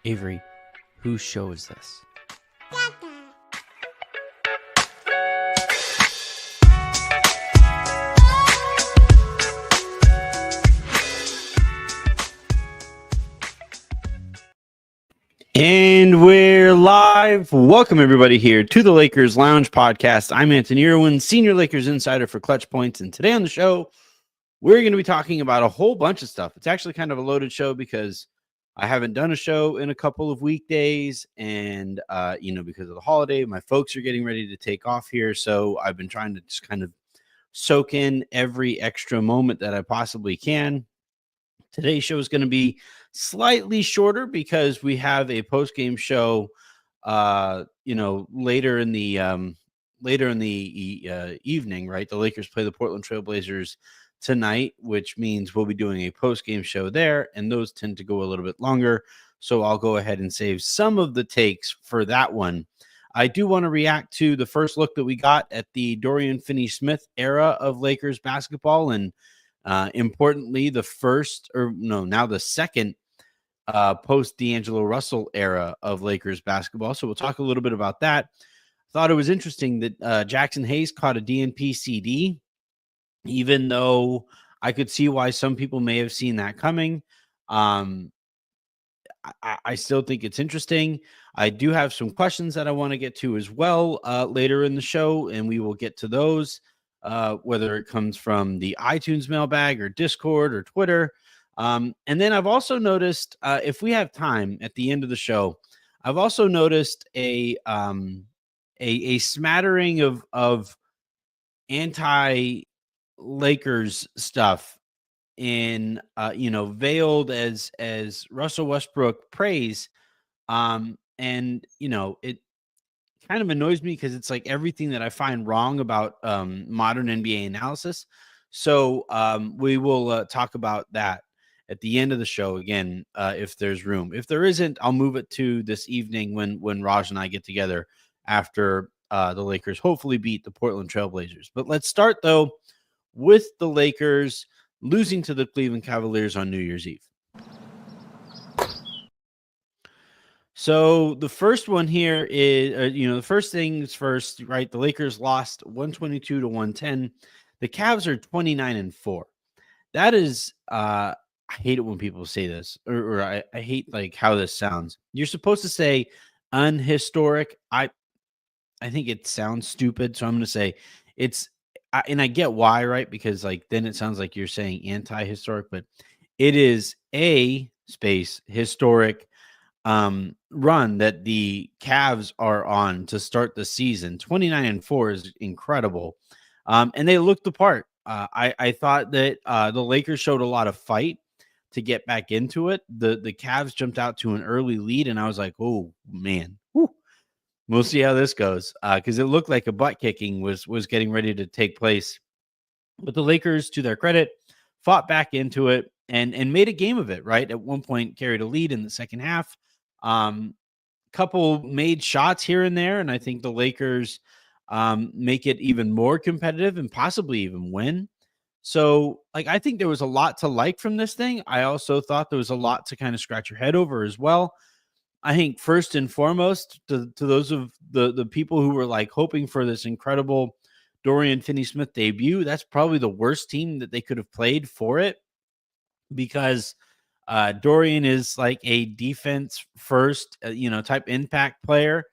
Avery, whose show is this? And we're live. Welcome, everybody, here to the Lakers Lounge Podcast. I'm Anthony Irwin, Senior Lakers Insider for Clutch Points. And today on the show, we're going to be talking about a whole bunch of stuff. It's actually kind of a loaded show because I haven't done a show in a couple of weekdays. And, because of the holiday, my folks are getting ready to take off here. So I've been trying to just kind of soak in every extra moment that I possibly can. Today's show is going to be slightly shorter because we have a post-game show, later in the evening, right? The Lakers play the Portland Trailblazers tonight, which means we'll be doing a post-game show there, and those tend to go a little bit longer. So I'll go ahead and save some of the takes for that one. I do want to react to the first look that we got at the Dorian Finney-Smith era of Lakers basketball, and importantly, the second post DAngelo Russell era of Lakers basketball. So we'll talk a little bit about that. Thought it was interesting that Jaxson Hayes caught a DNP-CD, even though I could see why some people may have seen that coming. I still think it's interesting. I do have some questions that I want to get to as well later in the show, and we will get to those, whether it comes from the iTunes mailbag or Discord or Twitter. And then I've also noticed, if we have time at the end of the show, I've also noticed a smattering of anti-Lakers stuff in veiled as Russell Westbrook praise. And it kind of annoys me because it's like everything that I find wrong about modern NBA analysis. So we will talk about that at the end of the show again, if there's room. If there isn't, I'll move it to this evening when Raj and I get together after the Lakers hopefully beat the Portland Trailblazers. But let's start, though, with the Lakers losing to the Cleveland Cavaliers on New Year's Eve. So the first one here is, the first things first, right? The Lakers lost 122 to 110. The Cavs are 29-4. That is, I hate it when people say this, or I hate like how this sounds. You're supposed to say unhistoric. I think it sounds stupid, so I'm going to say it's, and I get why, right? Because like then it sounds like you're saying anti-historic, but it is a space historic run that the Cavs are on to start the season. 29-4 is incredible. And they looked the part. I thought that the Lakers showed a lot of fight to get back into it. The Cavs jumped out to an early lead, and I was like, oh, man. Whew. We'll see how this goes, because it looked like a butt kicking was getting ready to take place. But the Lakers, to their credit, fought back into it and made a game of it, right? At one point, carried a lead in the second half. Couple made shots here and there, and I think the Lakers make it even more competitive and possibly even win. So, like, I think there was a lot to like from this thing. I also thought there was a lot to kind of scratch your head over as well. I think first and foremost, to those of the people who were like hoping for this incredible Dorian Finney-Smith debut, that's probably the worst team that they could have played for it, because Dorian is like a defense first, type impact player.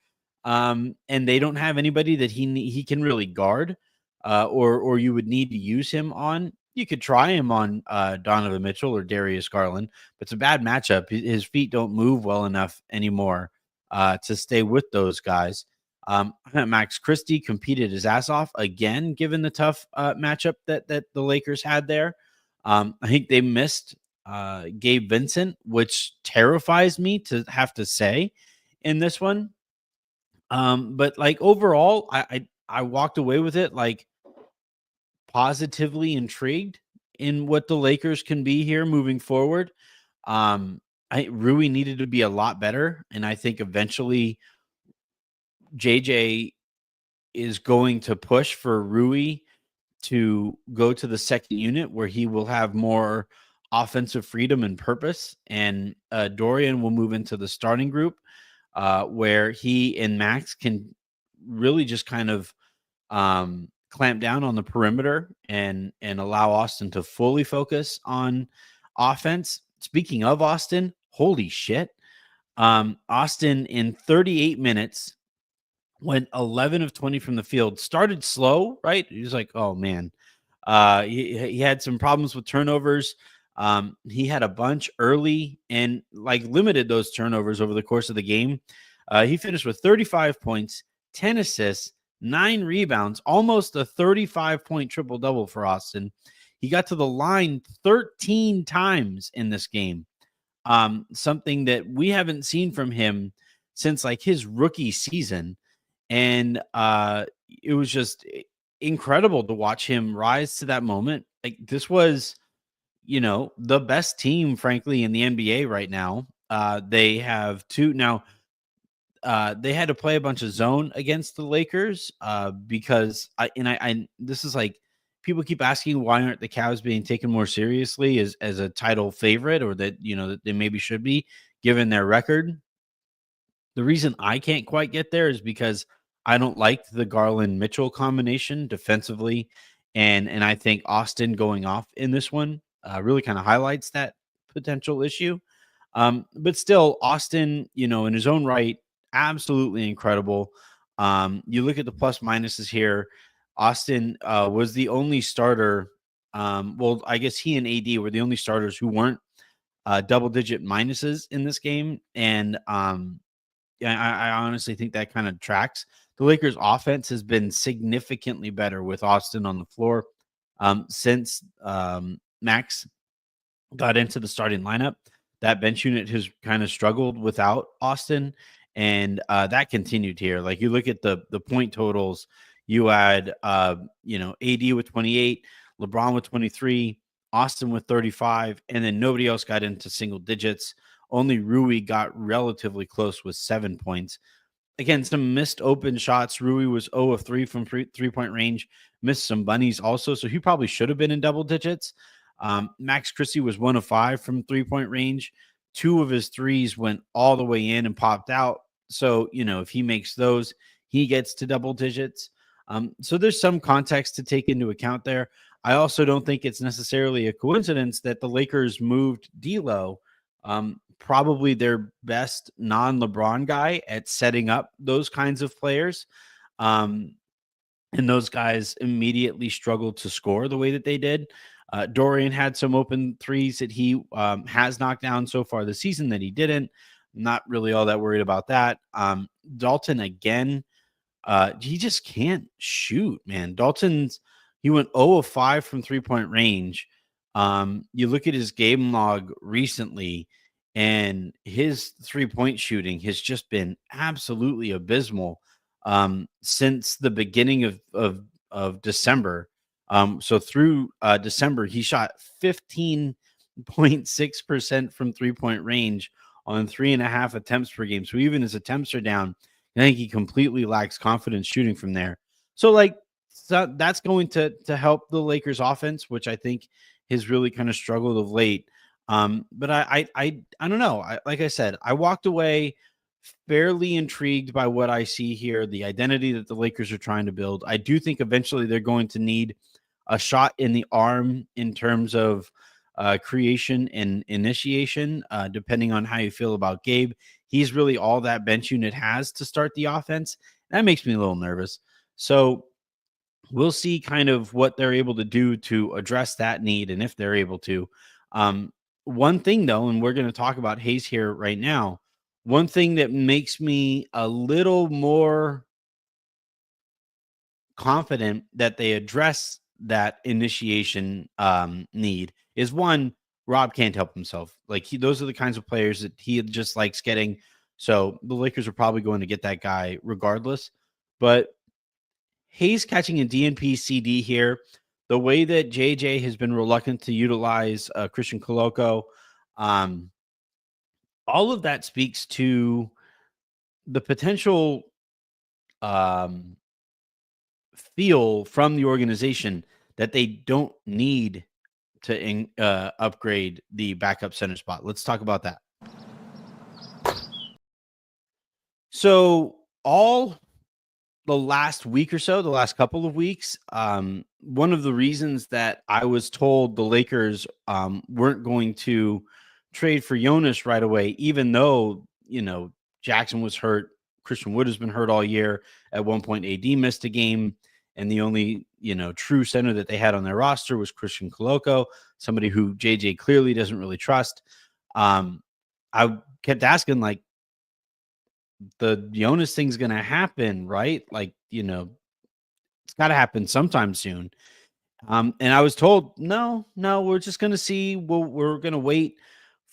And they don't have anybody that he can really guard, or you would need to use him on. You could try him on Donovan Mitchell or Darius Garland, but it's a bad matchup. His feet don't move well enough anymore to stay with those guys. Max Christie competed his ass off again, given the tough matchup that the Lakers had there. I think they missed Gabe Vincent, which terrifies me to have to say in this one. But like overall, I walked away with it like positively intrigued in what the Lakers can be here moving forward. Rui needed to be a lot better, and I think eventually JJ is going to push for Rui to go to the second unit where he will have more offensive freedom and purpose. And Dorian will move into the starting group where he and Max can really just kind of clamp down on the perimeter and allow Austin to fully focus on offense. Speaking of Austin, holy shit. Austin in 38 minutes went 11 of 20 from the field. Started slow, right? He was like, oh man. He had some problems with turnovers. He had a bunch early and like limited those turnovers over the course of the game. He finished with 35 points, 10 assists, 9 rebounds, almost a 35-point triple-double for Austin. He got to the line 13 times in this game. Something that we haven't seen from him since like his rookie season. And it was just incredible to watch him rise to that moment. Like this was, the best team, frankly, in the NBA right now. They have two now. They had to play a bunch of zone against the Lakers because I this is like people keep asking why aren't the Cavs being taken more seriously as a title favorite, or that that they maybe should be given their record. The reason I can't quite get there is because I don't like the Garland Mitchell combination defensively, and I think Austin going off in this one really kind of highlights that potential issue. But still, Austin, in his own right, absolutely incredible. You look at the plus minuses here. Austin was the only starter. Well, I guess he and AD were the only starters who weren't double-digit minuses in this game, and I honestly think that kind of tracks. The Lakers' offense has been significantly better with Austin on the floor since Max got into the starting lineup. That bench unit has kind of struggled without Austin, and that continued here. Like you look at the point totals, you had AD with 28, LeBron with 23, Austin with 35, and then nobody else got into single digits. Only Rui got relatively close with 7 points. Again, some missed open shots. Rui was 0 of 3 from three-point range, missed some bunnies also, so he probably should have been in double digits. Max Christie was 1 of 5 from three-point range. 2 of his threes went all the way in and popped out. So, if he makes those, he gets to double digits. So there's some context to take into account there. I also don't think it's necessarily a coincidence that the Lakers moved D'Lo, probably their best non-LeBron guy at setting up those kinds of players. And those guys immediately struggled to score the way that they did. Dorian had some open threes that he has knocked down so far this season that he didn't. Not really all that worried about that. Dalton, again, he just can't shoot, man. He went 0 of 5 from three-point range. You look at his game log recently, and his three-point shooting has just been absolutely abysmal since the beginning of December. So through December, he shot 15.6% from three-point range on 3.5 attempts per game. So even his attempts are down. I think he completely lacks confidence shooting from there. So that's going to help the Lakers offense, which I think has really kind of struggled of late. But I don't know. Like I said, I walked away fairly intrigued by what I see here, the identity that the Lakers are trying to build. I do think eventually they're going to need a shot in the arm in terms of creation and initiation, depending on how you feel about Gabe. He's really all that bench unit has to start the offense. That makes me a little nervous. So we'll see kind of what they're able to do to address that need, and if they're able to. One thing, though, and we're going to talk about Hayes here right now, one thing that makes me a little more confident that they address that initiation need is, one, Rob can't help himself. Like those are the kinds of players that he just likes getting. So the Lakers are probably going to get that guy regardless. But Hayes catching a DNP-CD here, the way that JJ has been reluctant to utilize Christian Koloko, all of that speaks to the potential feel from the organization that they don't need upgrade the backup center spot. Let's talk about that. So all the last week or so, the last couple of weeks, one of the reasons that I was told the Lakers weren't going to trade for Jonas right away, even though, Jaxson was hurt, Christian Wood has been hurt all year. At one point, AD missed a game, and the only, true center that they had on their roster was Christian Koloko, somebody who JJ clearly doesn't really trust. I kept asking, like, the Jonas thing's going to happen, right? Like, it's got to happen sometime soon. And I was told, no, we're just going to see. We're going to wait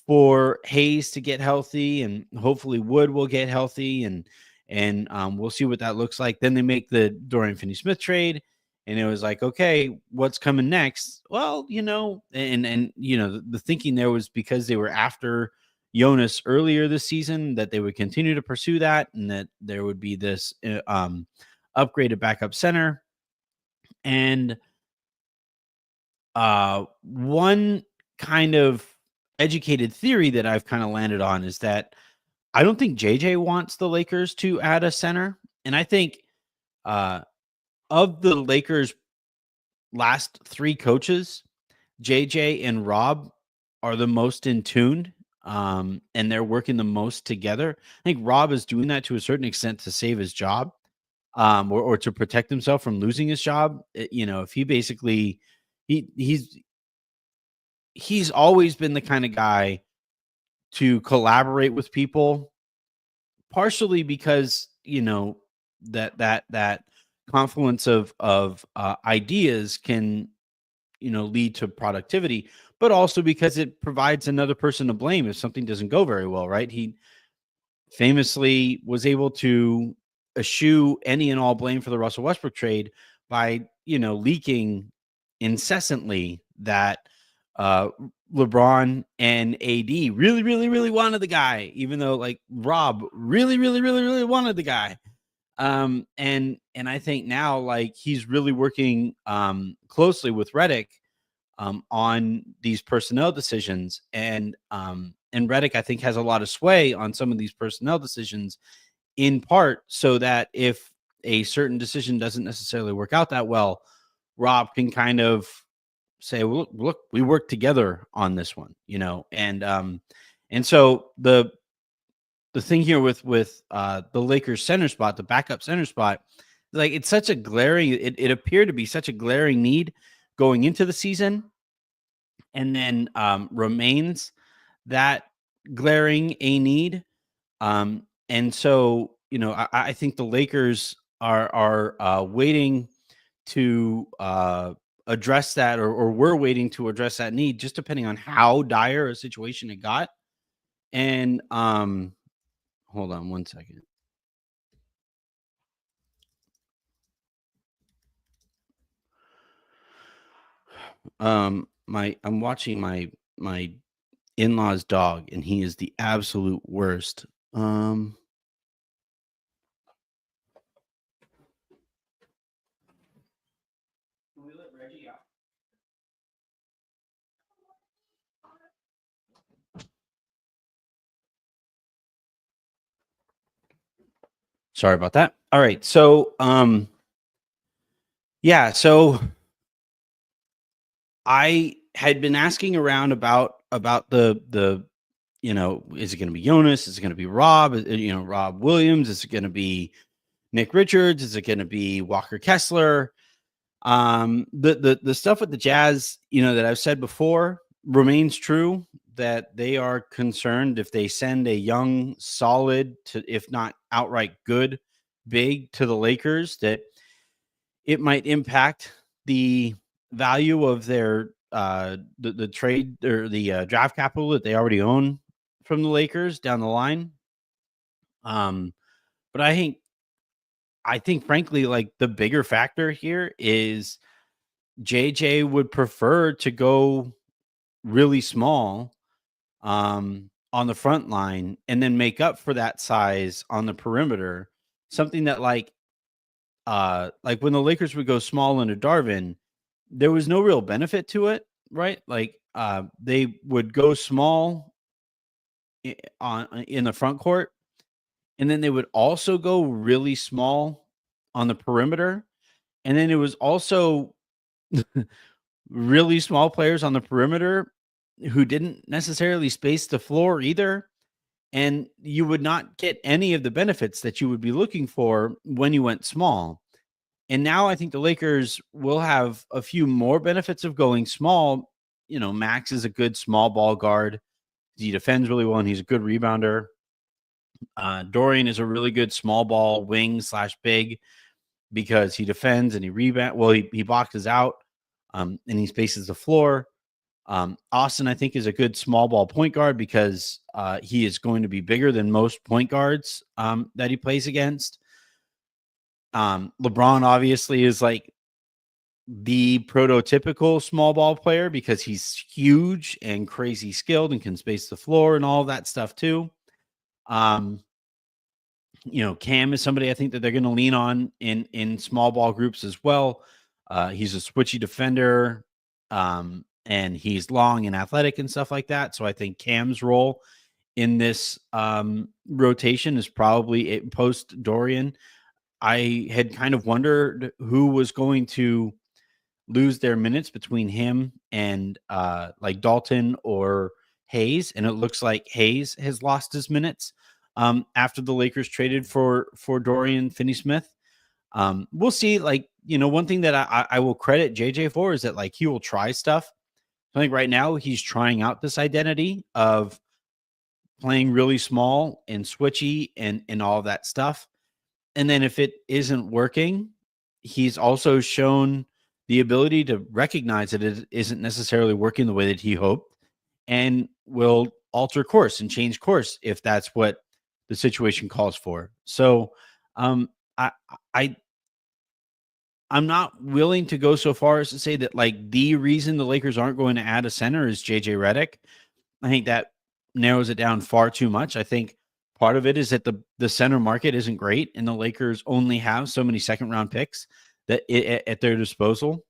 for Hayes to get healthy, and hopefully Wood will get healthy, and we'll see what that looks like. Then they make the Dorian Finney-Smith trade, and it was like, okay, what's coming next? Well, and the thinking there was because they were after Jonas earlier this season that they would continue to pursue that, and that there would be this upgraded backup center. And one kind of educated theory that I've kind of landed on is that I don't think JJ wants the Lakers to add a center. And I think of the Lakers' last three coaches, JJ and Rob are the most in tune, and they're working the most together. I think Rob is doing that to a certain extent to save his job, or to protect himself from losing his job. If he basically he's always been the kind of guy to collaborate with people, partially because that confluence of ideas can lead to productivity, but also because it provides another person to blame if something doesn't go very well, right? He famously was able to eschew any and all blame for the Russell Westbrook trade by leaking incessantly that LeBron and AD really, really, really wanted the guy, even though like Rob really, really, really, really wanted the guy. And I think now, like, he's really working closely with Redick on these personnel decisions, and Redick, I think, has a lot of sway on some of these personnel decisions, in part so that if a certain decision doesn't necessarily work out that well, Rob can kind of say, well, look, we worked together on this one, and so the thing here with the Lakers center spot, the backup center spot, like, it's such a glaring, it appeared to be such a glaring need going into the season, and then remains that glaring a need. And so, I think the Lakers are waiting to address that, or we're waiting to address that need, just depending on how dire a situation it got. And hold on one second. I'm watching my in-law's dog, and he is the absolute worst. Sorry about that. All right. So, yeah, so I had been asking around about the is it going to be Jonas? Is it going to be Rob? Rob Williams? Is it going to be Nick Richards? Is it going to be Walker Kessler? The stuff with the Jazz, that I've said before remains true, that they are concerned if they send a young, solid, to, if not outright good, big to the Lakers, that it might impact the value of their the trade, or the draft capital that they already own from the Lakers down the line. But I think frankly, like, the bigger factor here is JJ would prefer to go really small on the front line, and then make up for that size on the perimeter. Something that like when the Lakers would go small under Darvin, there was no real benefit to it, right? Like they would go small in the front court, and then they would also go really small on the perimeter, and then it was also really small players on the perimeter who didn't necessarily space the floor either. And you would not get any of the benefits that you would be looking for when you went small. And now I think the Lakers will have a few more benefits of going small. You know, Max is a good small ball guard. He defends really well and he's a good rebounder. Dorian is a really good small ball wing / big because he defends and he rebound. Well, he boxes out and he spaces the floor. Austin, I think, is a good small ball point guard because he is going to be bigger than most point guards that he plays against. LeBron obviously is like the prototypical small ball player because he's huge and crazy skilled and can space the floor and all that stuff too. You know, Cam is somebody I think that they're going to lean on in small ball groups as well. He's a switchy defender, and he's long and athletic and stuff like that. So I think Cam's role in this rotation is probably post Dorian. I had kind of wondered who was going to lose their minutes between him and like Dalton or Hayes, and it looks like Hayes has lost his minutes after the Lakers traded for Dorian Finney-Smith. We'll see. Like, you know, one thing that I will credit JJ for is that like he will try stuff. I think right now he's trying out this identity of playing really small and switchy and all of that stuff. And then if it isn't working, he's also shown the ability to recognize that it isn't necessarily working the way that he hoped and will alter course and change course if that's what the situation calls for. So I'm not willing to go so far as to say that like the reason the Lakers aren't going to add a center is JJ Redick. I think that narrows it down far too much. I think part of it is that the center market isn't great, and the Lakers only have so many second round picks that at their disposal,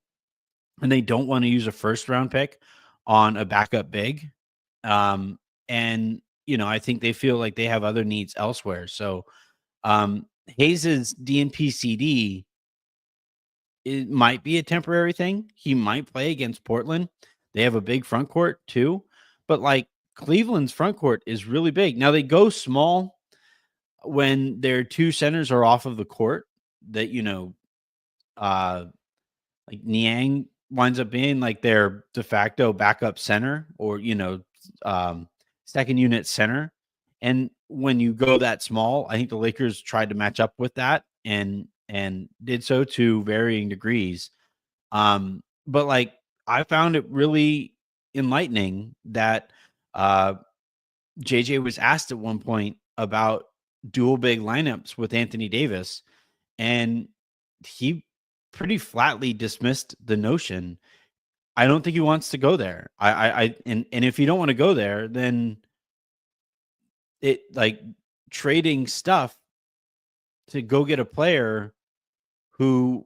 and they don't want to use a first round pick on a backup big. And you know, I think they feel like they have other needs elsewhere. So Hayes's DNP-CD, it might be a temporary thing. He might play against Portland. They have a big front court too, but like Cleveland's front court is really big. Now they go small when their two centers are off of the court. That, you know, like Niang winds up being like their de facto backup center, or, you know, second unit center. And when you go that small, I think the Lakers tried to match up with that and did so to varying degrees. But like I found it really enlightening that JJ was asked at one point about dual big lineups with Anthony Davis, and he pretty flatly dismissed the notion. I don't think he wants to go there. And if you don't want to go there, then it like trading stuff to go get a player who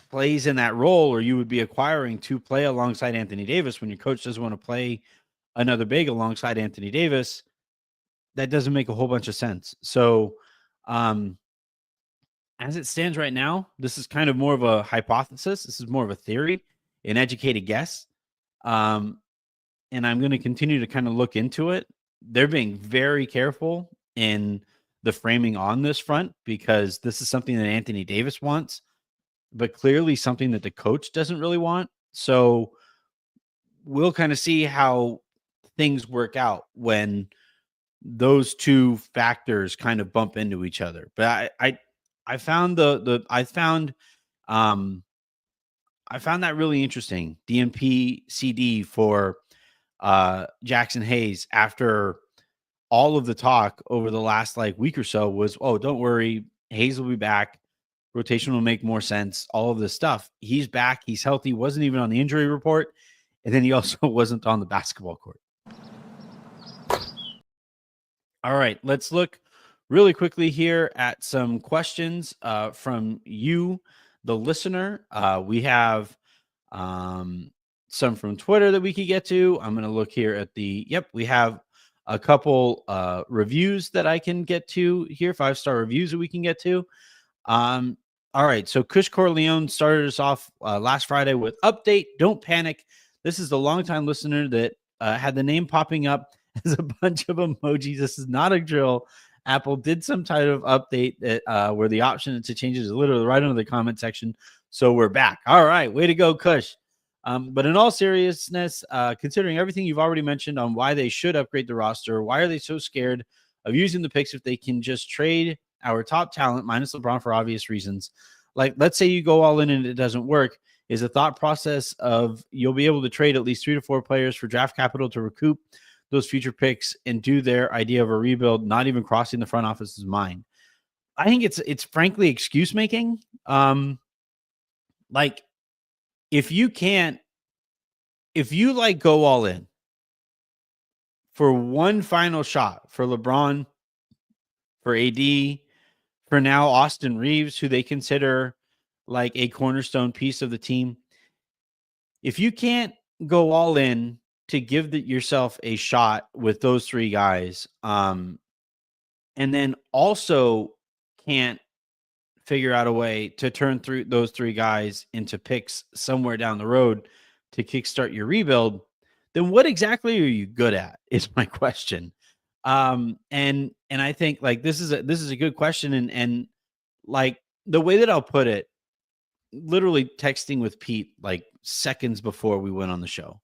plays in that role, or you would be acquiring to play alongside Anthony Davis when your coach doesn't want to play another big alongside Anthony Davis. That doesn't make a whole bunch of sense. So, as it stands right now, this is kind of more of a hypothesis. This is more of a theory, an educated guess. And I'm going to continue to kind of look into it. They're being very careful in the framing on this front because this is something that Anthony Davis wants, but clearly something that the coach doesn't really want. So we'll kind of see how things work out when those two factors kind of bump into each other. But I found I found that really interesting. DNP-CD for Jaxson Hayes after all of the talk over the last like week or so was, oh, don't worry, Hayes will be back. Rotation will make more sense. All of this stuff. He's back. He's healthy. Wasn't even on the injury report. And then he also wasn't on the basketball court. All right, let's look really quickly here at some questions from you, the listener. We have some from Twitter that we could get to. I'm going to look here at we have a couple reviews that I can get to here, 5-star reviews that we can get to. All right, so Kush Corleone started us off last Friday with update, don't panic. This is the longtime listener that had the name popping up as a bunch of emojis. This is not a drill. Apple did some type of update that where the option to change it is literally right under the comment section. So we're back. All right, way to go, Kush. But in all seriousness, considering everything you've already mentioned on why they should upgrade the roster, why are they so scared of using the picks if they can just trade our top talent minus LeBron for obvious reasons? Like, let's say you go all in and it doesn't work. Is the thought process of you'll be able to trade at least 3 to 4 players for draft capital to recoup those future picks and do their idea of a rebuild, not even crossing the front office's mind? I think it's frankly excuse making. Like, if you like go all in for one final shot for LeBron, for AD, for now Austin Reeves, who they consider like a cornerstone piece of the team, if you can't go all in to give yourself a shot with those 3 guys, and then also can't figure out a way to turn through those 3 guys into picks somewhere down the road to kickstart your rebuild, then what exactly are you good at is my question. And I think like this is a good question. And like the way that I'll put it, literally texting with Pete like seconds before we went on the show.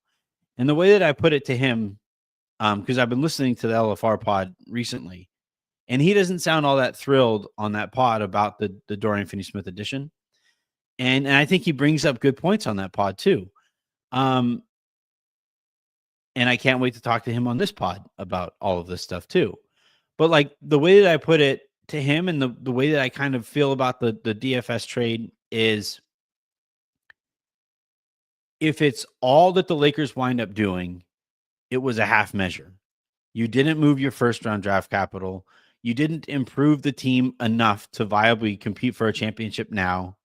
And the way that I put it to him, because I've been listening to the LFR pod recently, and he doesn't sound all that thrilled on that pod about the Dorian Finney-Smith edition. And I think he brings up good points on that pod too. And I can't wait to talk to him on this pod about all of this stuff too. But like the way that I put it to him and the way that I kind of feel about the DFS trade is, if it's all that the Lakers wind up doing, it was a half measure. You didn't move your first round draft capital. You didn't improve the team enough to viably compete for a championship now.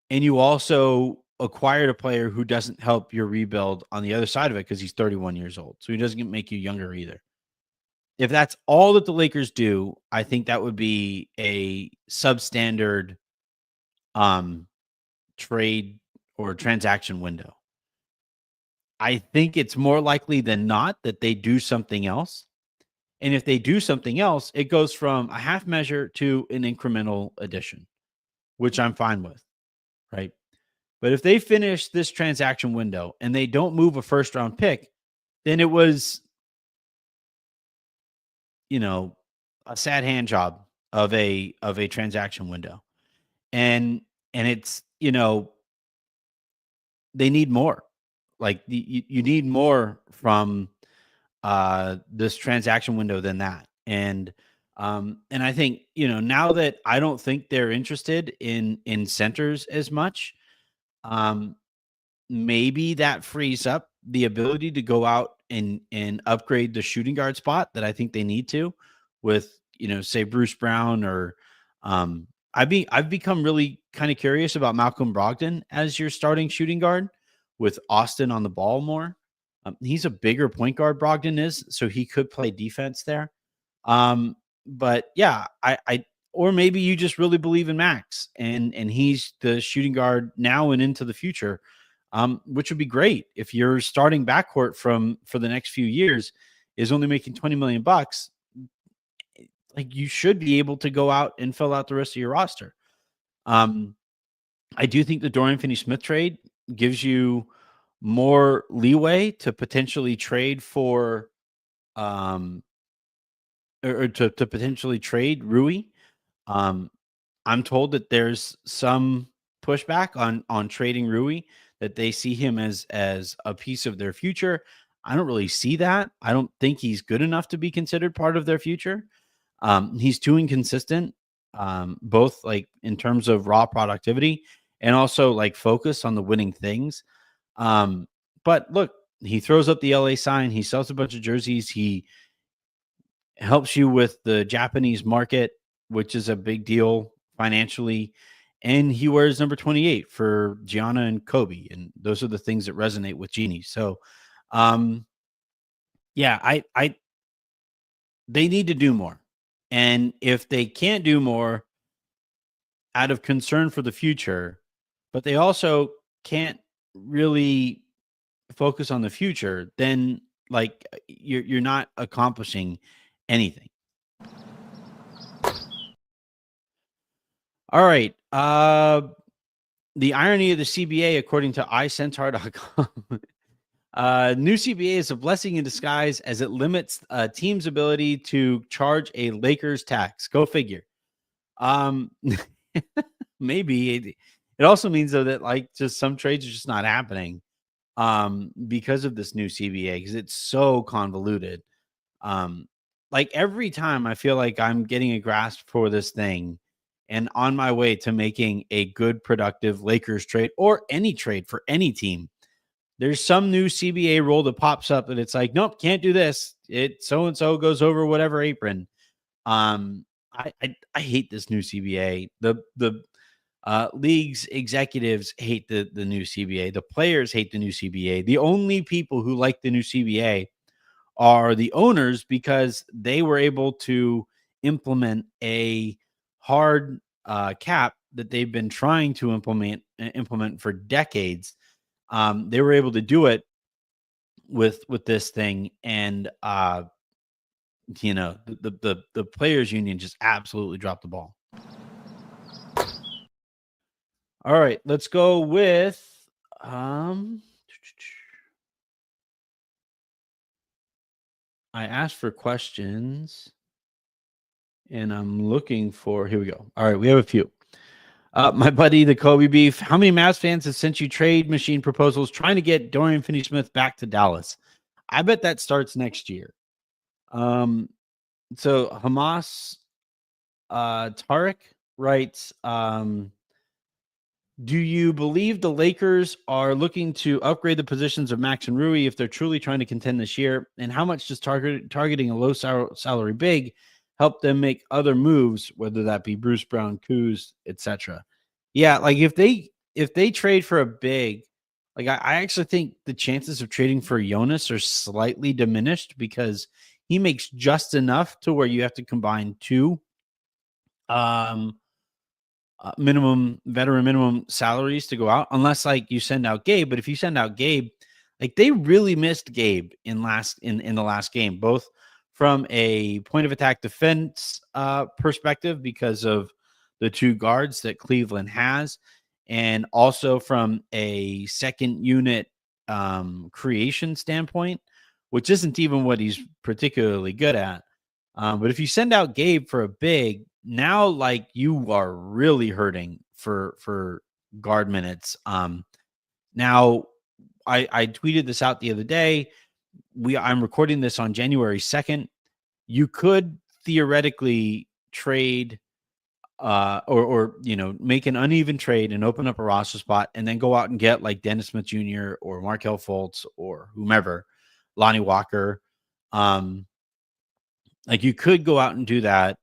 And you also acquired a player who doesn't help your rebuild on the other side of it because he's 31 years old. So he doesn't make you younger either. If that's all that the Lakers do, I think that would be a substandard trade or transaction window. I think it's more likely than not that they do something else. And if they do something else, it goes from a half measure to an incremental addition, which I'm fine with, right? But if they finish this transaction window and they don't move a first round pick, then it was, a sad hand job of a transaction window. And it's, they need more. Like you need more from this transaction window than that. And I think, now that I don't think they're interested in centers as much, maybe that frees up the ability to go out and upgrade the shooting guard spot that I think they need to with, say Bruce Brown or I've become really kind of curious about Malcolm Brogdon as your starting shooting guard with Austin on the ball more. He's a bigger point guard, Brogdon is, so he could play defense there. But yeah, or maybe you just really believe in Max and he's the shooting guard now and into the future, which would be great if your starting backcourt for the next few years is only making $20 million. Like, you should be able to go out and fill out the rest of your roster. I do think the Dorian Finney-Smith trade gives you more leeway to potentially trade for, or to potentially trade Rui. I'm told that there's some pushback on trading Rui, that they see him as a piece of their future. I don't really see that. I don't think he's good enough to be considered part of their future. He's too inconsistent, both like in terms of raw productivity and also like focus on the winning things. But look, he throws up the LA sign. He sells a bunch of jerseys. He helps you with the Japanese market, which is a big deal financially. and he wears number 28 for Gianna and Kobe, and those are the things that resonate with Genie. So, um, yeah, I they need to do more, and if they can't do more out of concern for the future, but they also can't really focus on the future, then like you're not accomplishing anything. All right. The irony of the CBA, according to iCentaur.com. New CBA is a blessing in disguise as it limits a team's ability to charge a Lakers tax. Go figure. Um, maybe it also means though that like just some trades are just not happening because of this new CBA because it's so convoluted. Um, like every time I feel like I'm getting a grasp for this thing and on my way to making a good, productive Lakers trade or any trade for any team, there's some new CBA rule that pops up and it's like, nope, can't do this. It so and so goes over whatever apron. I hate this new CBA. The league's executives hate the new CBA. The players hate the new CBA. The only people who like the new CBA are the owners because they were able to implement a hard cap that they've been trying to implement for decades. They were able to do it with this thing, and the players union just absolutely dropped the ball. All right, let's go with I asked for questions and I'm looking for, here we go. All right, we have a few. My buddy, the Kobe Beef. How many Mavs fans have sent you trade machine proposals trying to get Dorian Finney-Smith back to Dallas? I bet that starts next year. So Hamas Tarek writes, do you believe the Lakers are looking to upgrade the positions of Max and Rui if they're truly trying to contend this year? And how much does targeting a low salary big help them make other moves, whether that be Bruce Brown, Kuz, etc.? Yeah, like if they trade for a big, like I actually think the chances of trading for Jonas are slightly diminished because he makes just enough to where you have to combine two veteran minimum salaries to go out, unless like you send out Gabe. But if you send out Gabe, like they really missed Gabe in the last game, both from a point of attack defense perspective because of the two guards that Cleveland has, and also from a second unit creation standpoint, which isn't even what he's particularly good at. But if you send out Gabe for a big, now like you are really hurting for guard minutes. Now I tweeted this out the other day. I'm recording this on January 2nd. You could theoretically trade or make an uneven trade and open up a roster spot and then go out and get like Dennis Smith Jr. or Markelle Fultz or whomever, Lonnie Walker. Like you could go out and do that.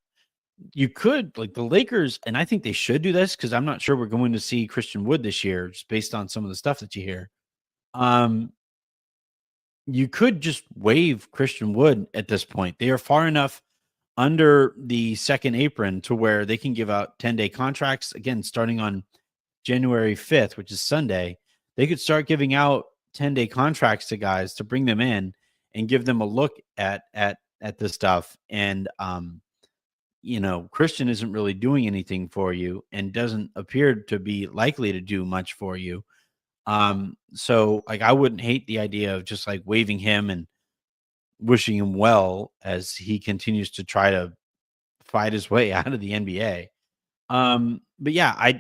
You could, like the Lakers, and I think they should do this because I'm not sure we're going to see Christian Wood this year, just based on some of the stuff that you hear. You could just waive Christian Wood at this point. They are far enough under the second apron to where they can give out 10-day contracts. Again, starting on January 5th, which is Sunday, they could start giving out 10-day contracts to guys to bring them in and give them a look at this stuff. And Christian isn't really doing anything for you and doesn't appear to be likely to do much for you. So like I wouldn't hate the idea of just like waving him and wishing him well as he continues to try to fight his way out of the NBA. But yeah,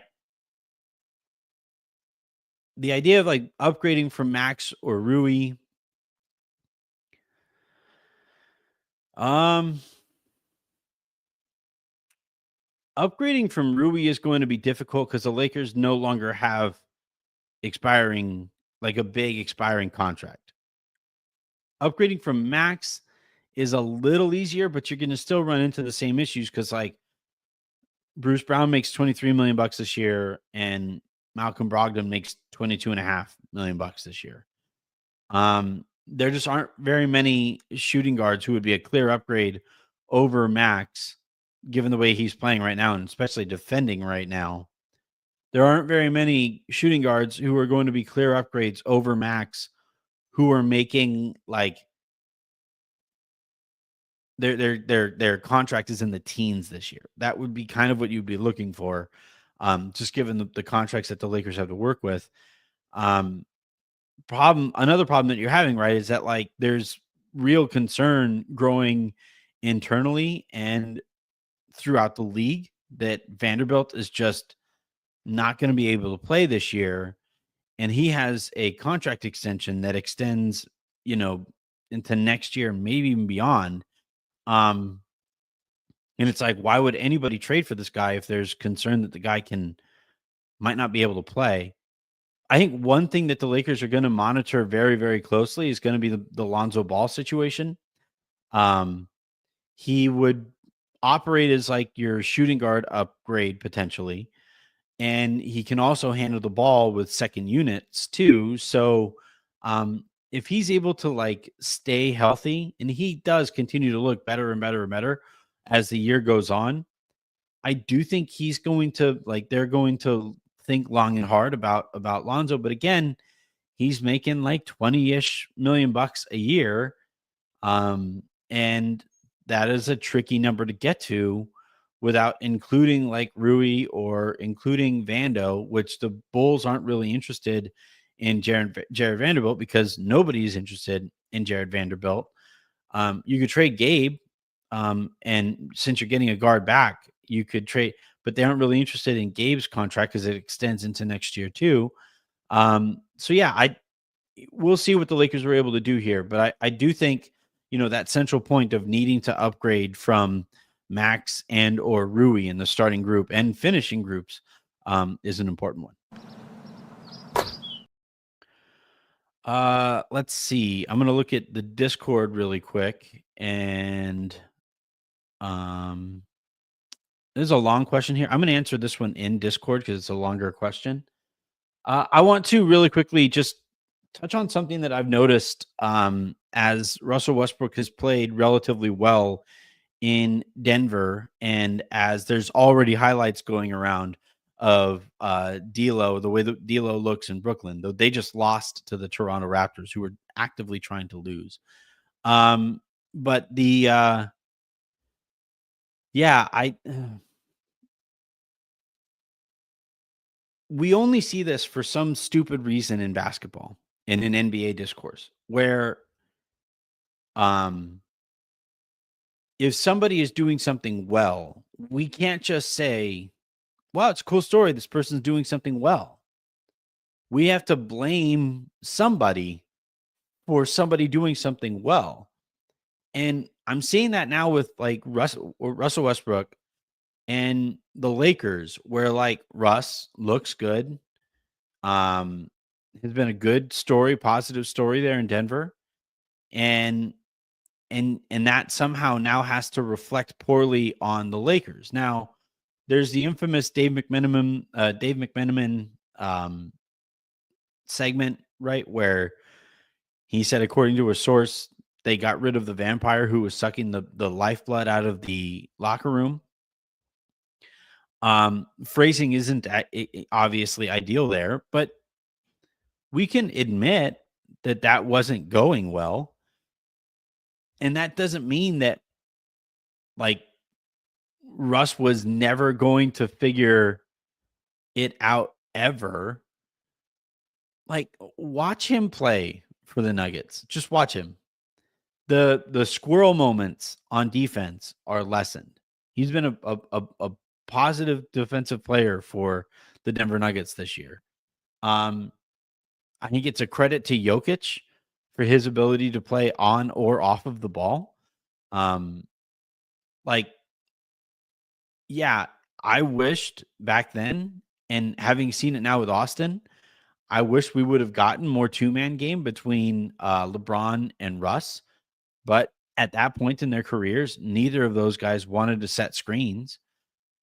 the idea of like upgrading from Max or Rui, upgrading from Rui is going to be difficult because the Lakers no longer have a big expiring contract. Upgrading from Max is a little easier, but you're going to still run into the same issues because like Bruce Brown makes $23 million this year, and Malcolm Brogdon makes $22.5 million this year. There just aren't very many shooting guards who would be a clear upgrade over Max, given the way he's playing right now, and especially defending right now. There aren't very many shooting guards who are going to be clear upgrades over Max, who are making like their contract is in the teens this year. That would be kind of what you'd be looking for, just given the contracts that the Lakers have to work with. Another problem that you're having, right, is that like there's real concern growing internally and throughout the league that Vanderbilt is just not going to be able to play this year. And he has a contract extension that extends, into next year, maybe even beyond. And it's like, why would anybody trade for this guy if there's concern that the guy might not be able to play? I think one thing that the Lakers are going to monitor very, very closely is going to be the Lonzo Ball situation. He would operate as like your shooting guard upgrade potentially, and he can also handle the ball with second units too. So, if he's able to like stay healthy, and he does continue to look better and better and better as the year goes on, I do think he's going to they're going to think long and hard about Lonzo. But again, he's making like 20-ish million bucks a year. And that is a tricky number to get to without including like Rui or including Vando, which the Bulls aren't really interested in Jared Vanderbilt because nobody's interested in Jared Vanderbilt. You could trade Gabe. And since you're getting a guard back, you could trade, but they aren't really interested in Gabe's contract because it extends into next year too. So yeah, we'll see what the Lakers were able to do here, but I do think, that central point of needing to upgrade from Max and or Rui in the starting group and finishing groups is an important one. Let's see. I'm going to look at the Discord really quick, and this is a long question here. I'm going to answer this one in Discord because it's a longer question. I want to really quickly just touch on something that I've noticed as Russell Westbrook has played relatively well in Denver, and as there's already highlights going around of D'Lo, the way that D'Lo looks in Brooklyn, though they just lost to the Toronto Raptors, who were actively trying to lose. But the we only see this for some stupid reason in basketball in an NBA discourse where if somebody is doing something well, we can't just say, well, it's a cool story, this person's doing something well. We have to blame somebody for somebody doing something well. And I'm seeing that now with like Russell Westbrook and the Lakers, where like Russ looks good. Has been a good story, positive story there in Denver. And that somehow now has to reflect poorly on the Lakers. Now, there's the infamous Dave McMenamin segment, right, where he said, according to a source, they got rid of the vampire who was sucking the lifeblood out of the locker room. Phrasing isn't obviously ideal there, but we can admit that wasn't going well. And that doesn't mean that like Russ was never going to figure it out ever. Like, watch him play for the Nuggets. Just watch him. The squirrel moments on defense are lessened. He's been a positive defensive player for the Denver Nuggets this year. I think it's a credit to Jokic for his ability to play on or off of the ball. I wished back then, and having seen it now with Austin, I wish we would have gotten more two-man game between LeBron and Russ. But at that point in their careers, neither of those guys wanted to set screens.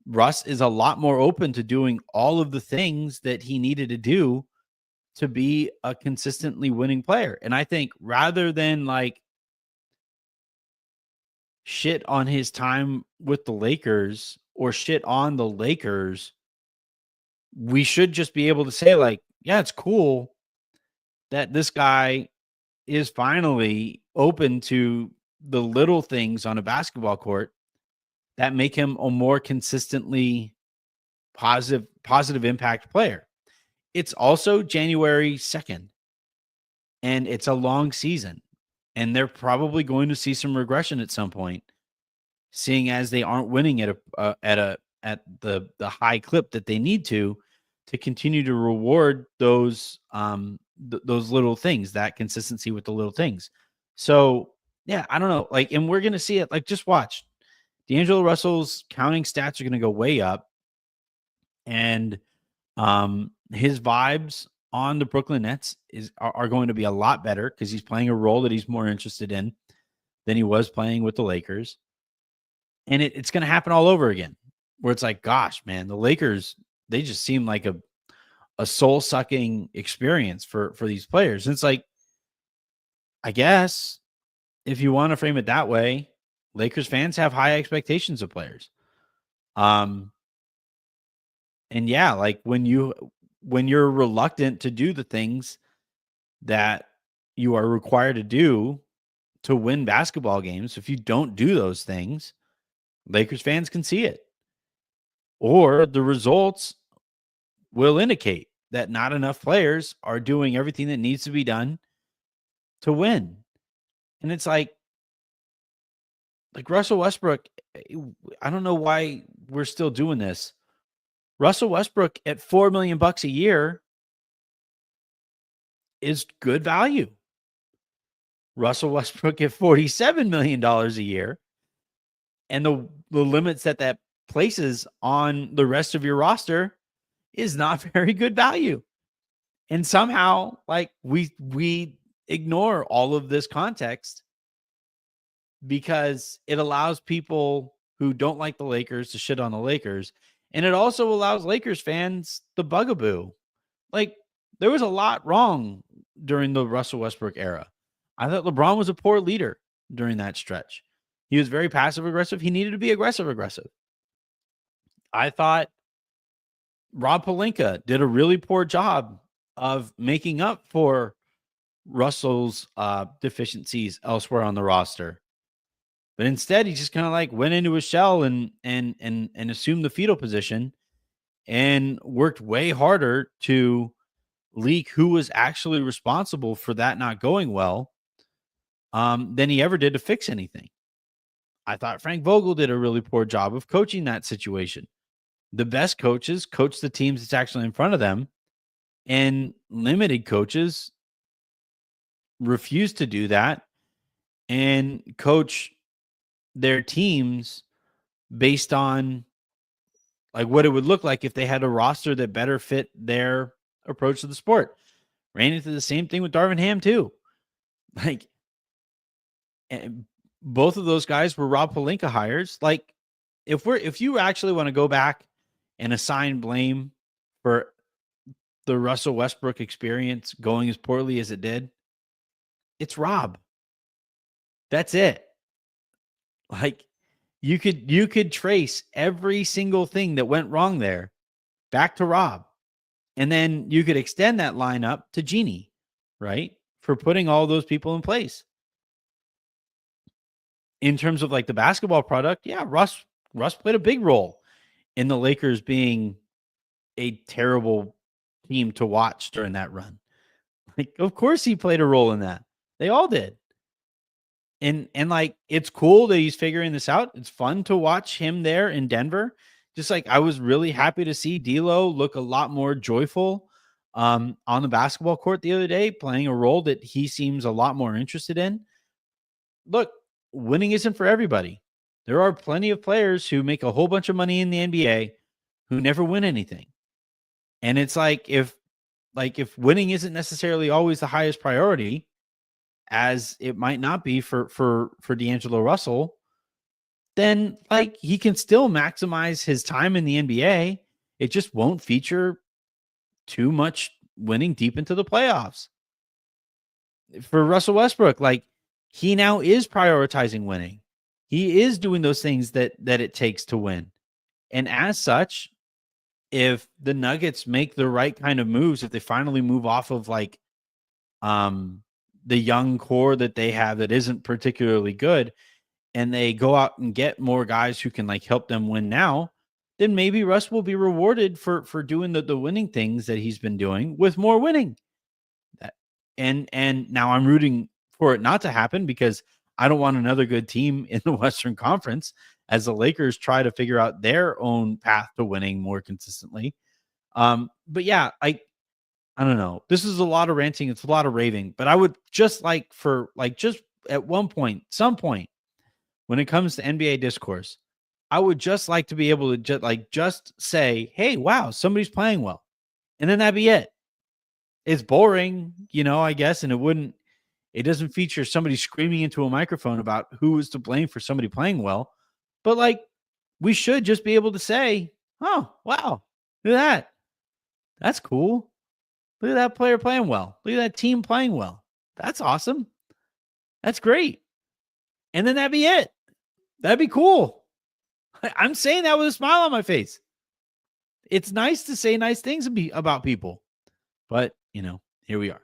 Russ is a lot more open to doing all of the things that he needed to do to be a consistently winning player. And I think rather than like shit on his time with the Lakers or shit on the Lakers, we should just be able to say, like, yeah, it's cool that this guy is finally open to the little things on a basketball court that make him a more consistently positive impact player. It's also January 2nd, and it's a long season, and they're probably going to see some regression at some point, seeing as they aren't winning at the high clip that they need to continue to reward those those little things, that consistency with the little things. So yeah, I don't know, like, and we're gonna see it. Like, just watch. DAngelo Russell's counting stats are gonna go way up, and his vibes on the Brooklyn Nets are going to be a lot better because he's playing a role that he's more interested in than he was playing with the Lakers. And it's going to happen all over again, where it's like, gosh, man, the Lakers, they just seem like a soul-sucking experience for these players. And it's like, I guess if you want to frame it that way, Lakers fans have high expectations of players. And yeah, like when you're reluctant to do the things that you are required to do to win basketball games, if you don't do those things, Lakers fans can see it. Or the results will indicate that not enough players are doing everything that needs to be done to win. And it's like Russell Westbrook, I don't know why we're still doing this. Russell Westbrook at $4 million a year is good value. Russell Westbrook at $47 million a year, and the limits that places on the rest of your roster is not very good value. And somehow, like, we ignore all of this context because it allows people who don't like the Lakers to shit on the Lakers. And it also allows Lakers fans the bugaboo. Like, there was a lot wrong during the Russell Westbrook era. I thought LeBron was a poor leader during that stretch. He was very passive aggressive. He needed to be aggressive. I thought Rob Pelinka did a really poor job of making up for Russell's deficiencies elsewhere on the roster. But instead, he just kind of like went into his shell and assumed the fetal position and worked way harder to leak who was actually responsible for that not going well than he ever did to fix anything. I thought Frank Vogel did a really poor job of coaching that situation. The best coaches coach the teams that's actually in front of them, and limited coaches refuse to do that and coach their teams based on like what it would look like if they had a roster that better fit their approach to the sport. Ran into the same thing with Darvin Ham too. Like, and both of those guys were Rob Pelinka hires. Like, if you actually want to go back and assign blame for the Russell Westbrook experience going as poorly as it did, it's Rob. That's it. Like, you could trace every single thing that went wrong there back to Rob. And then you could extend that lineup to Jeannie, right? For putting all those people in place. In terms of like the basketball product, yeah, Russ played a big role in the Lakers being a terrible team to watch during that run. Like, of course he played a role in that. They all did. And like, it's cool that he's figuring this out. It's fun to watch him there in Denver. Just like, I was really happy to see D'Lo look a lot more joyful on the basketball court the other day, playing a role that he seems a lot more interested in. Look, winning isn't for everybody. There are plenty of players who make a whole bunch of money in the NBA who never win anything. And it's like, if winning isn't necessarily always the highest priority, as it might not be for DAngelo Russell, then like he can still maximize his time in the NBA. It just won't feature too much winning deep into the playoffs. For Russell Westbrook, like he now is prioritizing winning. He is doing those things that it takes to win. And as such, if the Nuggets make the right kind of moves, if they finally move off of like the young core that they have that isn't particularly good, and they go out and get more guys who can like help them win now, then maybe Russ will be rewarded for doing the winning things that he's been doing with more winning. And now I'm rooting for it not to happen because I don't want another good team in the Western Conference as the Lakers try to figure out their own path to winning more consistently. But yeah, I don't know. This is a lot of ranting. It's a lot of raving, but I would just like for like just at some point when it comes to NBA discourse, I would just like to be able to just say, hey, wow, somebody's playing well. And then that'd be it. It's boring, I guess. And it doesn't feature somebody screaming into a microphone about who is to blame for somebody playing well. But like, we should just be able to say, oh, wow, look at that. That's cool. Look at that player playing well. Look at that team playing well. That's awesome. That's great. And then that'd be it. That'd be cool. I'm saying that with a smile on my face. It's nice to say nice things about people. But, here we are.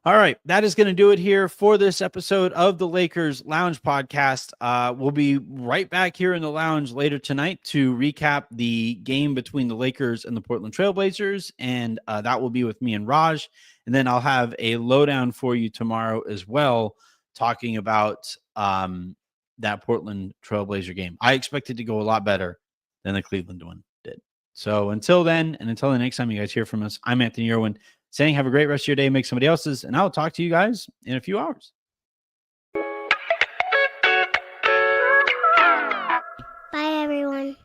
All right, that is going to do it here for this episode of the Lakers Lounge Podcast. We'll be right back here in the lounge later tonight to recap the game between the Lakers and the Portland Trailblazers, and that will be with me and Raj. And then I'll have a lowdown for you tomorrow as well, talking about that Portland Trailblazer game. I expect it to go a lot better than the Cleveland one did. So until then, and until the next time you guys hear from us, I'm Anthony Irwin, saying have a great rest of your day, make somebody else's, and I'll talk to you guys in a few hours. Bye, everyone.